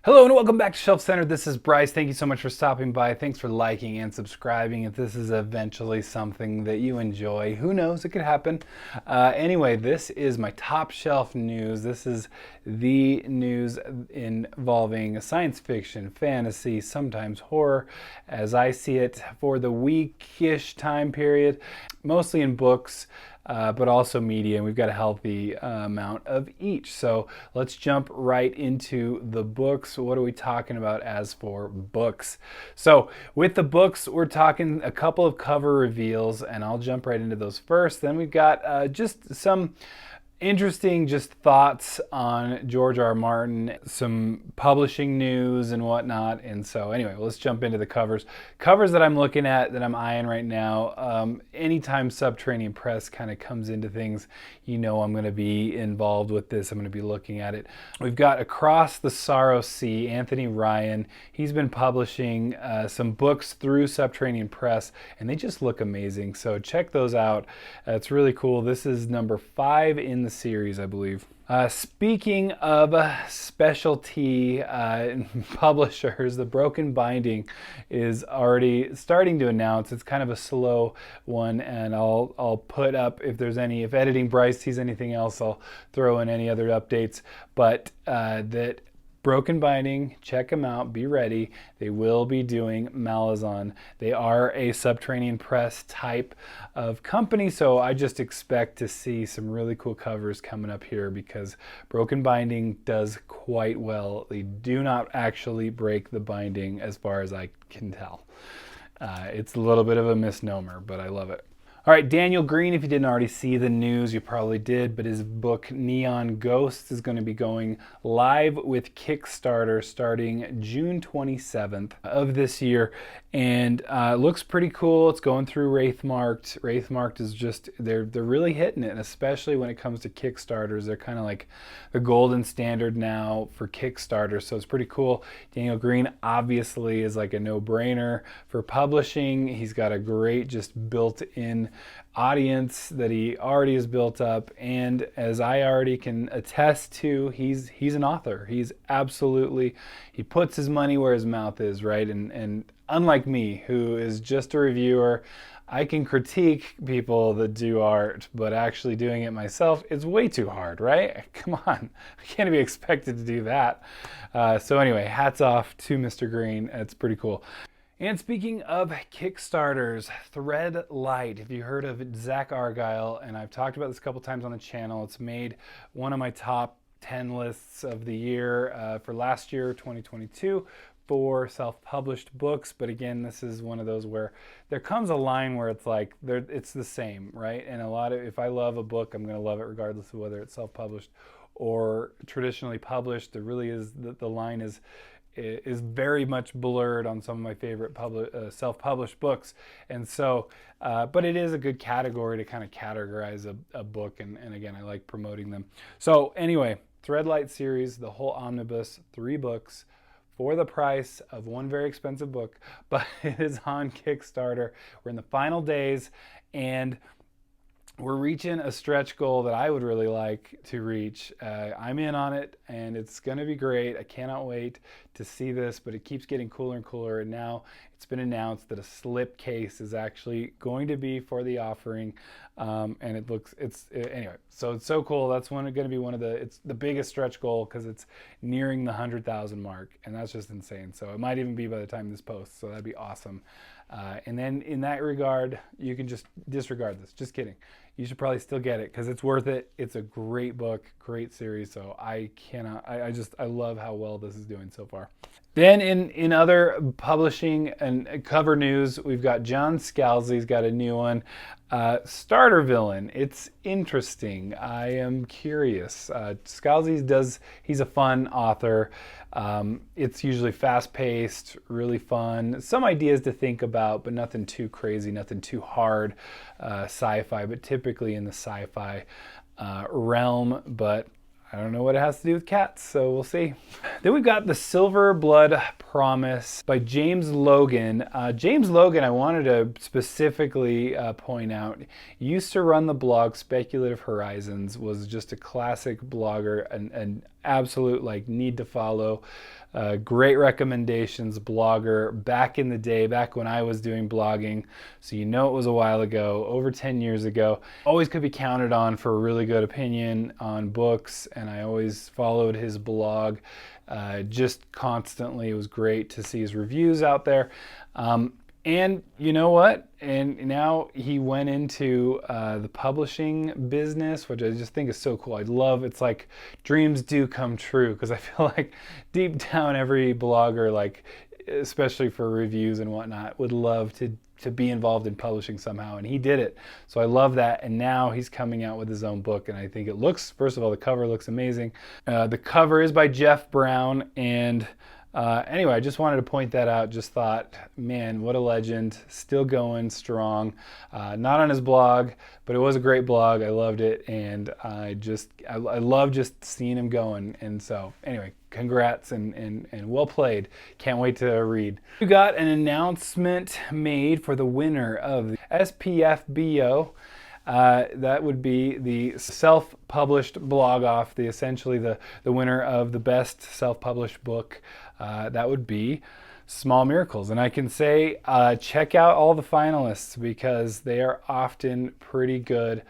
Hello and welcome back to Shelf Center. This is Bryce. Thank you so much for stopping by. Thanks for liking and subscribing. If this is eventually something that you enjoy, who knows, it could happen. Anyway, this is my top shelf news. This is the news involving science fiction, fantasy, sometimes horror, as I see it for the weekish time period, mostly in books. But also media, and we've got a healthy amount of each. So let's jump right into the books. What are we talking about as for books? So with the books, we're talking a couple of cover reveals, and I'll jump right into those first. Then we've got just some interesting thoughts on George R. R. Martin, some publishing news and whatnot. And so anyway, let's jump into the covers. Covers that I'm looking at, that I'm eyeing right now. Anytime Subterranean Press kind of comes into things, you know I'm going to be involved with this. I'm going to be looking at it. We've got Across the Sorrow Sea, Anthony Ryan. He's been publishing some books through Subterranean Press, and they just look amazing. So check those out. It's really cool. This is number 5 in the series, I believe. Speaking of specialty publishers, the Broken Binding is already starting to announce. It's kind of a slow one, and I'll put up if Editing Bryce sees anything else, I'll throw in any other updates. But that Broken Binding, check them out, be ready. They will be doing Malazan. They are a Subterranean Press type of company, so I just expect to see some really cool covers coming up here because Broken Binding does quite well. They do not actually break the binding as far as I can tell. It's a little bit of a misnomer, but I love it. All right, Daniel Greene, if you didn't already see the news, you probably did, but his book Neon Ghosts is going to be going live with Kickstarter starting June 27th of this year, and looks pretty cool. It's going through Wraithmarked. Wraithmarked is just, they're really hitting it, and especially when it comes to Kickstarters. They're kind of like the golden standard now for Kickstarter, so it's pretty cool. Daniel Greene obviously is like a no-brainer for publishing. He's got a great just built-in audience that he already has built up, and as I already can attest to, he's an author. He puts his money where his mouth is, right? And unlike me, who is just a reviewer, I can critique people that do art, but actually doing it myself is way too hard, right? Come on, I can't be expected to do that. So anyway, hats off to Mr. Greene. It's pretty cool. And speaking of Kickstarters, Threadlight. If you heard of Zack Argyle, and I've talked about this a couple times on the channel, it's made one of my top 10 lists of the year for last year, 2022, for self-published books. But again, this is one of those where there comes a line where it's like, it's the same, right? And if I love a book, I'm going to love it regardless of whether it's self-published or traditionally published. There really is, the line is very much blurred on some of my favorite self-published books. And so, but it is a good category to kind of categorize a book. And again, I like promoting them. So anyway, Threadlight series, the whole omnibus, 3 books for the price of one very expensive book, but it is on Kickstarter. We're in the final days, and we're reaching a stretch goal that I would really like to reach. I'm in on it, and it's going to be great. I cannot wait to see this, but it keeps getting cooler and cooler. And now it's been announced that a slipcase is actually going to be for the offering, and anyway. So it's so cool. That's going to be it's the biggest stretch goal because it's nearing the 100,000 mark, and that's just insane. So it might even be by the time this posts. So that'd be awesome. And then in that regard, you can just disregard this. Just kidding. You should probably still get it because it's worth it. It's a great book, great series. So I love how well this is doing so far. Then in other publishing and cover news, we've got John Scalzi's got a new one. Starter Villain. It's interesting. I am curious. He's a fun author. It's usually fast-paced, really fun. Some ideas to think about, but nothing too crazy, nothing too hard sci-fi, but typically in the sci-fi realm. But I don't know what it has to do with cats, so we'll see. Then we've got The Silver Blood Promise by James Logan. James Logan, I wanted to specifically point out, used to run the blog Speculative Horizons, was just a classic blogger, an absolute need to follow. Great recommendations blogger back in the day, back when I was doing blogging. So you know it was a while ago, over 10 years ago. Always could be counted on for a really good opinion on books, and I always followed his blog just constantly. It was great to see his reviews out there. And you know what? And now he went into the publishing business, which I just think is so cool. I love, it's like dreams do come true, because I feel like deep down every blogger, like especially for reviews and whatnot, would love to be involved in publishing somehow, and he did it. So I love that, and now he's coming out with his own book, and I think it looks, first of all, the cover looks amazing. The cover is by Jeff Brown, and anyway, I just wanted to point that out. Just thought, man, what a legend. Still going strong. Not on his blog, but it was a great blog. I loved it, and I love just seeing him going. And so anyway, congrats and well played. Can't wait to read. We got an announcement made for the winner of the SPFBO. That would be the self-published blog off, essentially the winner of the best self-published book. That would be Small Miracles. And I can say check out all the finalists, because they are often pretty good.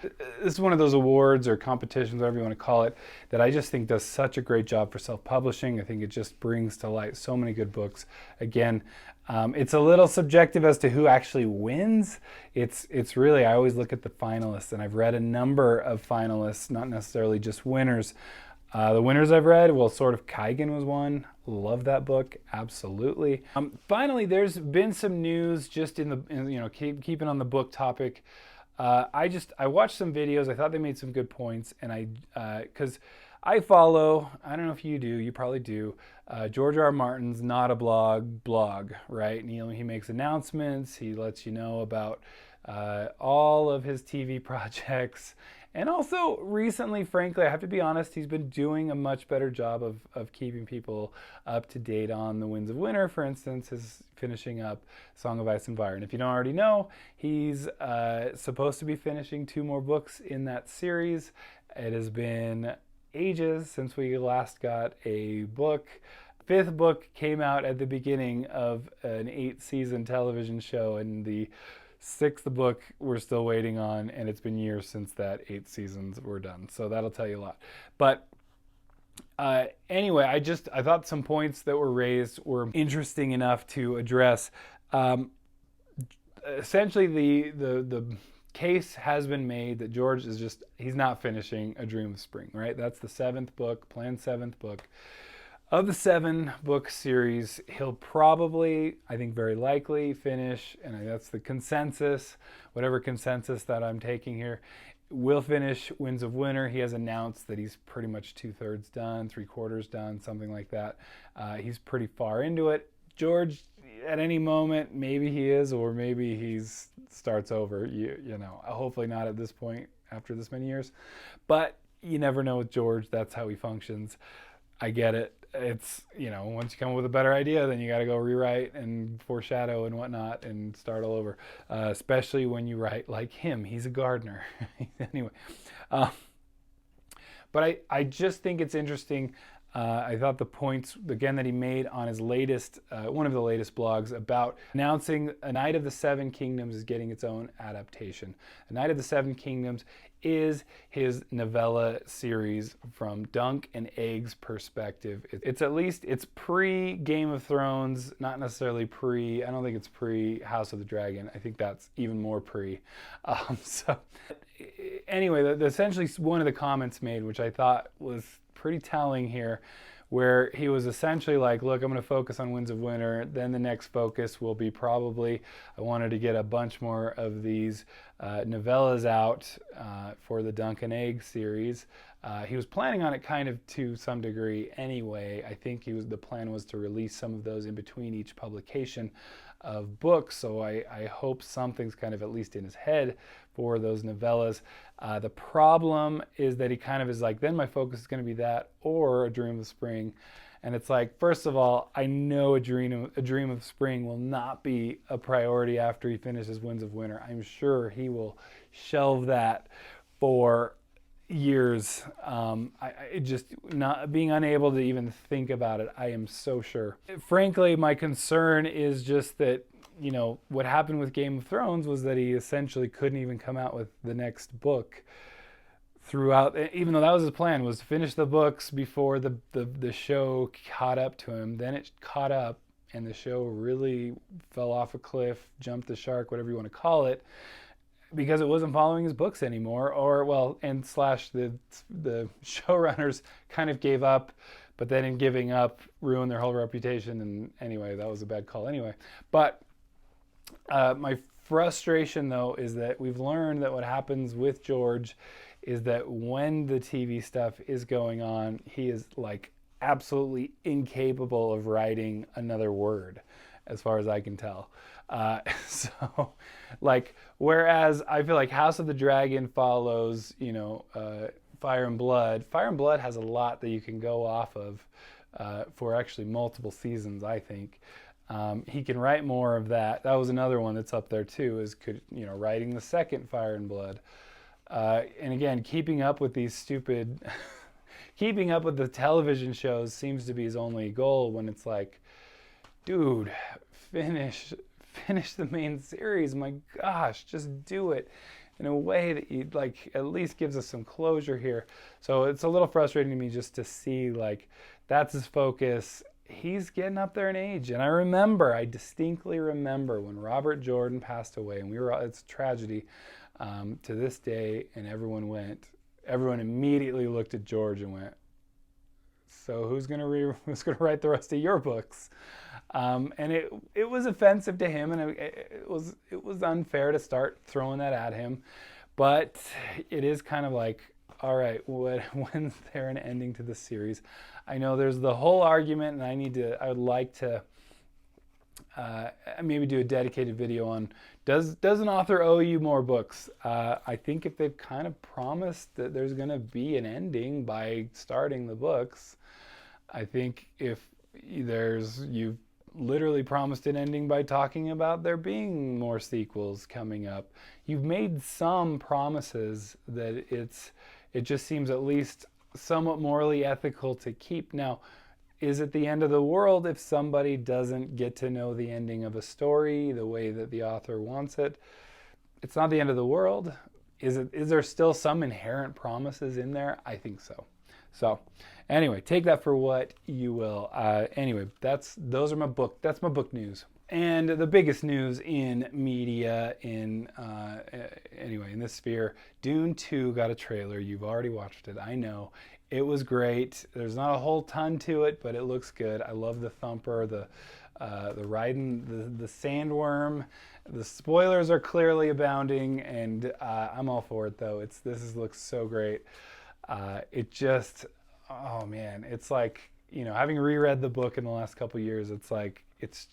This is one of those awards or competitions, whatever you want to call it, that I just think does such a great job for self-publishing. I think it just brings to light so many good books. Again, it's a little subjective as to who actually wins. It's really, I always look at the finalists, and I've read a number of finalists, not necessarily just winners. The winners I've read, well, sort of Kaigen was one. Love that book, absolutely. Finally, there's been some news just keeping on the book topic. I watched some videos. I thought they made some good points, and because I follow, I don't know if you do, you probably do, George R. R. Martin's Not a blog, right? And he makes announcements, he lets you know about all of his TV projects. And also recently, frankly, I have to be honest, he's been doing a much better job of keeping people up to date on The Winds of Winter. For instance, is finishing up Song of Ice and Fire. And if you don't already know, he's supposed to be finishing 2 more books in that series. It has been ages since we last got a book. 5th book came out at the beginning of an 8-season television show, and the 6th book we're still waiting on, and it's been years since that 8 seasons were done. So that'll tell you a lot. But anyway, I thought some points that were raised were interesting enough to address. Essentially, the case has been made that George he's not finishing A Dream of Spring, right? That's the 7th book, planned 7th book. Of the 7-book series, he'll probably, I think very likely, finish, and that's the consensus, whatever consensus that I'm taking here, will finish Winds of Winter. He has announced that he's pretty much 2/3 done, 3/4 done, something like that. He's pretty far into it. George, at any moment, maybe he is, or maybe he starts over. You know, hopefully not at this point after this many years. But you never know with George. That's how he functions. I get it. It's, once you come up with a better idea, then you got to go rewrite and foreshadow and whatnot and start all over, especially when you write like him. He's a gardener. Anyway, but I just think it's interesting. I thought the points, again, that he made on his latest, one of the latest blogs about announcing A Knight of the Seven Kingdoms is getting its own adaptation. A Knight of the Seven Kingdoms is his novella series from Dunk and Egg's perspective. It's pre-Game of Thrones, not necessarily I don't think it's pre-House of the Dragon. I think that's even more pre. So anyway, essentially one of the comments made, which I thought was pretty telling here, where he was essentially like, look, I'm going to focus on Winds of Winter, then the next focus will be probably, I wanted to get a bunch more of these novellas out for the Dunk and Egg series. He was planning on it kind of to some degree anyway. I think the plan was to release some of those in between each publication of books, so I hope something's kind of at least in his head for those novellas. The problem is that he kind of is like, then my focus is going to be that or A Dream of Spring. And it's like, first of all, I know A Dream of Spring will not be a priority after he finishes Winds of Winter. I'm sure he will shelve that for, years. It just not being unable to even think about it. I am so sure. Frankly, my concern is just that, you know, what happened with Game of Thrones was that he essentially couldn't even come out with the next book throughout, even though that was his plan, was to finish the books before the show caught up to him. Then it caught up and the show really fell off a cliff, jumped the shark, whatever you want to call it, because it wasn't following his books anymore, or well, and slash the showrunners kind of gave up, but then in giving up ruined their whole reputation. And anyway, that was a bad call anyway. But my frustration though is that we've learned that what happens with George is that when the TV stuff is going on, he is like absolutely incapable of writing another word, as far as I can tell. So, like, whereas I feel like House of the Dragon follows, you know, Fire and Blood. Fire and Blood has a lot that you can go off of for actually multiple seasons, I think. He can write more of that. That was another one that's up there too, is writing the second Fire and Blood. And again, keeping up with these stupid, keeping up with the television shows seems to be his only goal, when it's like, dude, finish the main series. My gosh, just do it in a way that you like at least gives us some closure here. So it's a little frustrating to me just to see like that's his focus. He's getting up there in age, and I distinctly remember when Robert Jordan passed away, and it's a tragedy to this day, and everyone immediately looked at George and went, so who's gonna write the rest of your books? And it was offensive to him, and it was unfair to start throwing that at him. But it is kind of like, all right, when's there an ending to the series? I know there's the whole argument, and I would like to maybe do a dedicated video on, does an author owe you more books? I think if they've kind of promised that there's going to be an ending by starting the books, I think if you've literally promised an ending by talking about there being more sequels coming up. You've made some promises that it just seems at least somewhat morally ethical to keep. Now, is it the end of the world if somebody doesn't get to know the ending of a story the way that the author wants it? It's not the end of the world. Is there still some inherent promises in there? I think so. So anyway, take that for what you will. Anyway, that's my book news. And the biggest news in media in this sphere, Dune 2 got a trailer. You've already watched it, I know. It was great. There's not a whole ton to it, but it looks good. I love the thumper, the riding, the sandworm. The spoilers are clearly abounding, and I'm all for it though. Looks so great. It just, oh man, it's like, having reread the book in the last couple years, it's like, it's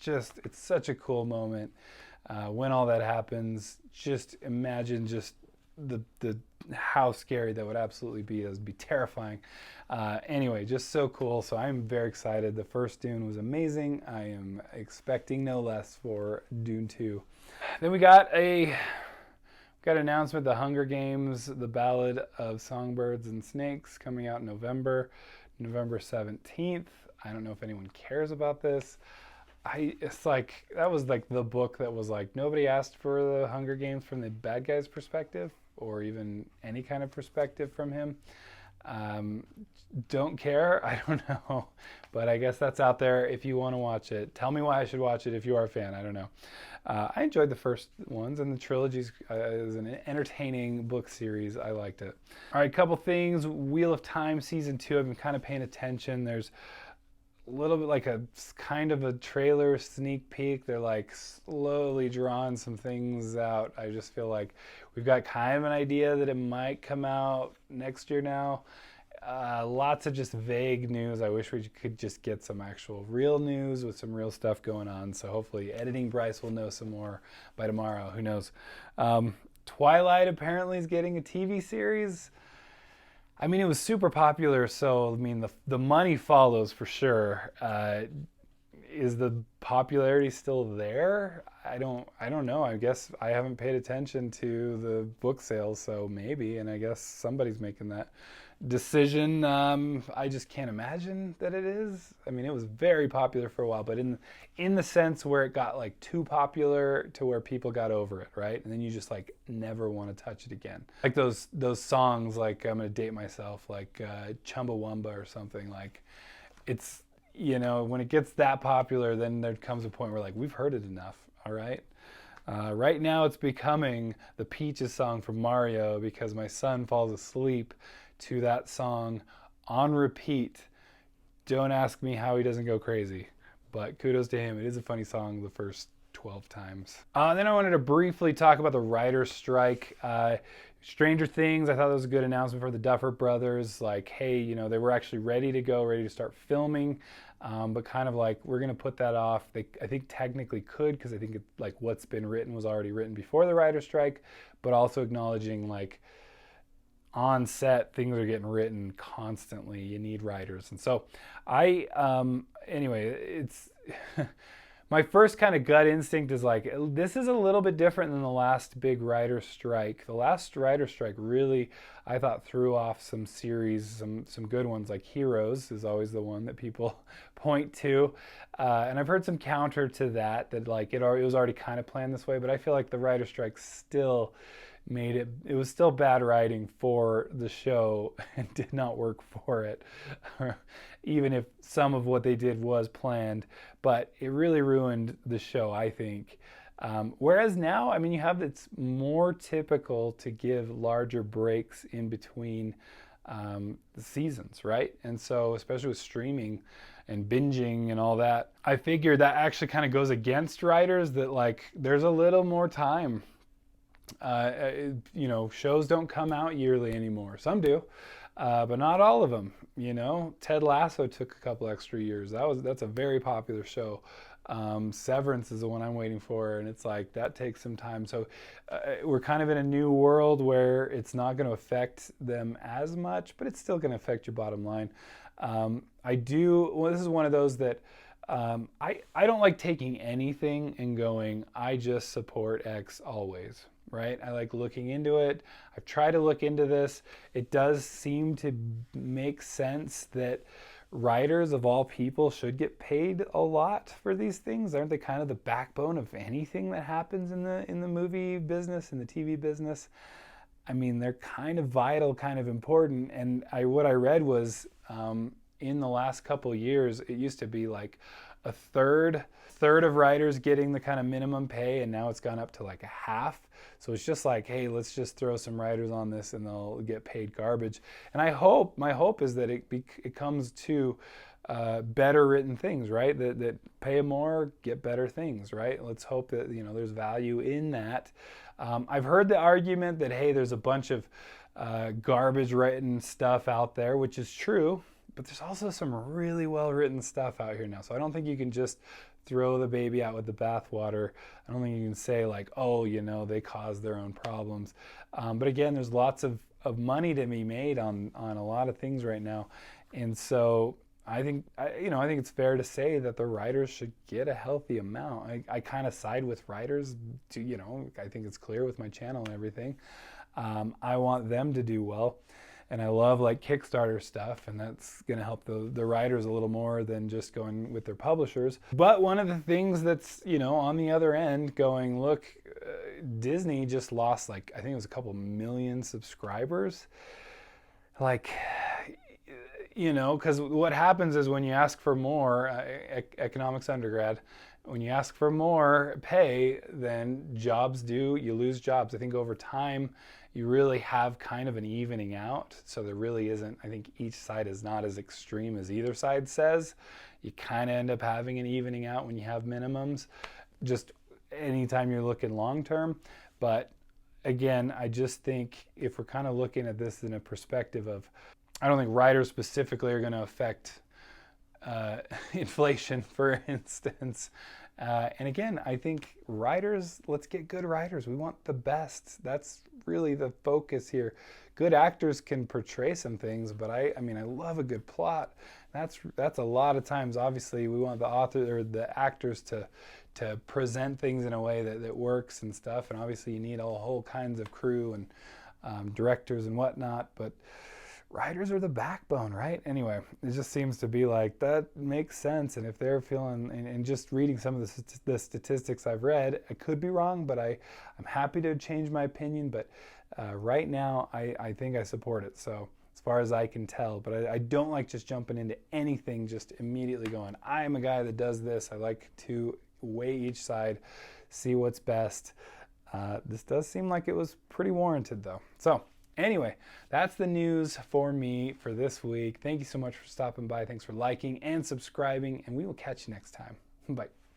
such a cool moment when all that happens. Just imagine just the how scary that would absolutely be. It would be terrifying. Anyway, just so cool. So I'm very excited. The first Dune was amazing. I am expecting no less for Dune 2. Then we got an announcement, The Hunger Games, The Ballad of Songbirds and Snakes, coming out in November 17th. I don't know if anyone cares about this. It's like, that was like the book that was like, nobody asked for the Hunger Games from the bad guy's perspective, or even any kind of perspective from him. Don't care, I don't know, but I guess that's out there if you want to watch it. Tell me why I should watch it if you are a fan, I don't know. I enjoyed the first ones, and the trilogy is an entertaining book series. I liked it. All right, couple things. Wheel of Time Season 2, I've been kind of paying attention. There's a little bit like a kind of a trailer sneak peek. They're like slowly drawing some things out. I just feel like we've got kind of an idea that it might come out next year now. Lots of just vague news. I wish we could just get some actual real news with some real stuff going on. So hopefully Editing Bryce will know some more by tomorrow. Who knows? Twilight apparently is getting a TV series. I mean, it was super popular, so I mean the money follows for sure. is the popularity still there? I don't know. I guess I haven't paid attention to the book sales, so maybe, and I guess somebody's making that decision. I just can't imagine that it is. I mean, it was very popular for a while, but in the sense where it got like too popular to where people got over it, right? And then you just like never want to touch it again. Like those songs, like I'm gonna date myself, like Chumbawamba or something. Like it's, you know, when it gets that popular, then there comes a point where like we've heard it enough. All right. Right now it's becoming the Peaches song from Mario because my son falls asleep to that song on repeat. Don't ask me how he doesn't go crazy, but kudos to him. It is a funny song the first 12 times. Then I wanted to briefly talk about the writer's strike. Stranger Things, I thought that was a good announcement for the Duffer Brothers. Like, hey, you know, they were actually ready to go, ready to start filming, but kind of like, we're going to put that off. I think technically could, because I think like what's been written was already written before the writer's strike, but also acknowledging like on set, things are getting written constantly. You need writers. And so anyway, it's... My first kind of gut instinct is like, this is a little bit different than the last big writer strike. The last writer strike really, I thought, threw off some series, some good ones, like Heroes is always the one that people point to. And I've heard some counter to that like it was already kind of planned this way, but I feel like the writer strike still made it was still bad writing for the show and did not work for it, even if some of what they did was planned, but it really ruined the show, I think. Whereas now, I mean, you have, it's more typical to give larger breaks in between the seasons, right? And so, especially with streaming and binging and all that, I figure that actually kind of goes against writers, that like there's a little more time. You know, shows don't come out yearly anymore. Some do, but not all of them. You know, Ted Lasso took a couple extra years. That's a very popular show. Severance is the one I'm waiting for, and it's like that takes some time. So we're kind of in a new world where it's not going to affect them as much, but it's still going to affect your bottom line. Well, this is one of those that I don't like taking anything and going, I just support X always. Right? I like looking into it. I've tried to look into this. It does seem to make sense that writers of all people should get paid a lot for these things. Aren't they kind of the backbone of anything that happens in the movie business, in the TV business? I mean, they're kind of vital, kind of important. And what I read was in the last couple years, it used to be like a third of writers getting the kind of minimum pay, and now it's gone up to like a half. So it's just like, hey, let's just throw some writers on this and they'll get paid garbage. And my hope is that it comes to better written things, right? That pay them more, get better things, right? Let's hope that, you know, there's value in that. I've heard the argument that, hey, there's a bunch of garbage written stuff out there, which is true, but there's also some really well written stuff out here now. So I don't think you can just throw the baby out with the bathwater. I don't think you can say like, oh, you know, they caused their own problems. But again, there's lots of money to be made on a lot of things right now. And so I think it's fair to say that the writers should get a healthy amount. I kind of side with writers to, you know, I think it's clear with my channel and everything. I want them to do well. And I love like Kickstarter stuff, and that's going to help the writers a little more than just going with their publishers. But one of the things that's, you know, on the other end going, look, Disney just lost like, I think it was a couple million subscribers. Like, you know, because what happens is when you ask for more, economics undergrad, when you ask for more pay, then you lose jobs. I think over time, you really have kind of an evening out. So there really isn't, I think each side is not as extreme as either side says. You kind of end up having an evening out when you have minimums, just anytime you're looking long term. But again, I just think if we're kind of looking at this in a perspective of, I don't think writers specifically are going to affect inflation, for instance. And again, I think writers, let's get good writers. We want the best. That's really the focus here. Good actors can portray some things, but I mean, I love a good plot That's a lot of times. Obviously, we want the author or the actors to present things in a way that works and stuff. And obviously, you need all whole kinds of crew and directors and whatnot. But writers are the backbone, right? Anyway, it just seems to be like that makes sense. And if they're feeling, and just reading some of the statistics I've read, I could be wrong, but I'm happy to change my opinion. But right now, I think I support it. So as far as I can tell, but I don't like just jumping into anything, just immediately going, I am a guy that does this. I like to weigh each side, see what's best. This does seem like it was pretty warranted though. So anyway, that's the news for me for this week. Thank you so much for stopping by. Thanks for liking and subscribing, and we will catch you next time. Bye.